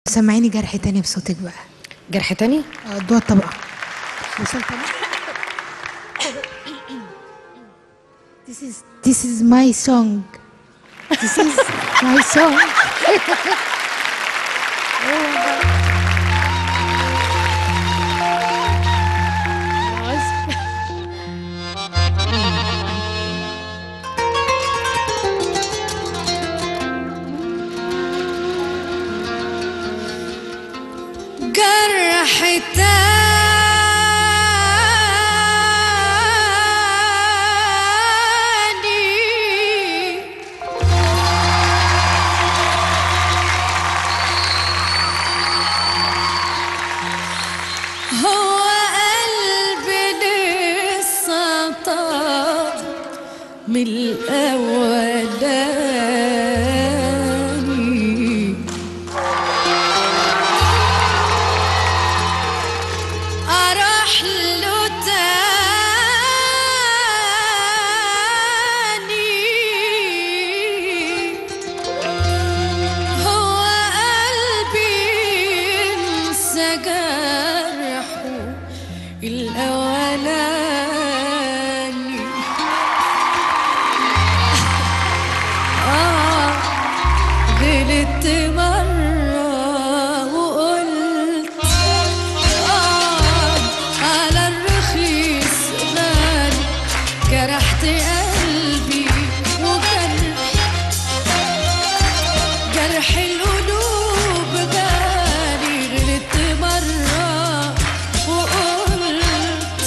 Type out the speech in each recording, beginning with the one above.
سمعيني جرح تاني بصوتك بقى. جرح تاني؟ الدوا الطبقة. وصلت تاني. This is my song. This is my song. جرح تاني هو قلبي لسه طار من الأولاني. أروح له تاني هو قلبي ينسى جرحه الأولاني. غلطت مرة وقلت على الرخيص غالي، جرحت قلبي جرح القلوب غالي. غلطت مرة وقلت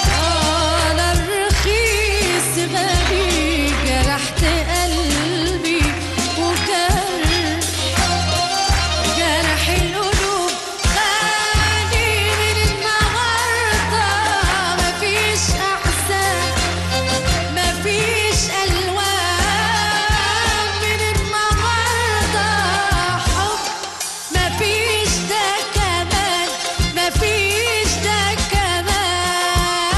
على الرخيص غالي، جرحت قلبي جرح القلوب غالي. من النهارده مفيش احزان مفيش الوان. من النهارده حب مفيش ده كمان مفيش ده كمان.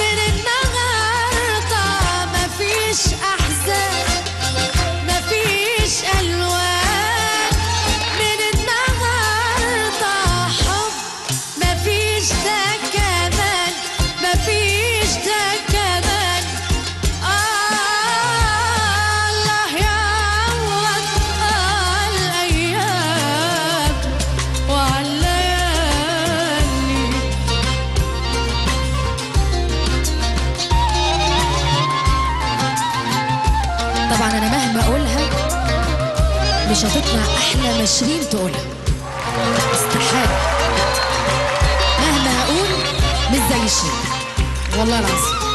من النهارده مفيش احزان مفيش ألوان. من النهارده حب مفيش ده كمان مفيش ده كمان. الله يعوض الأيام وعالليالي. طبعا أنا مهما أقولها مش هتطلع أحلى ما شيرين تقولها، استحالة. مهما هقول مش زي شيرين والله العظيم.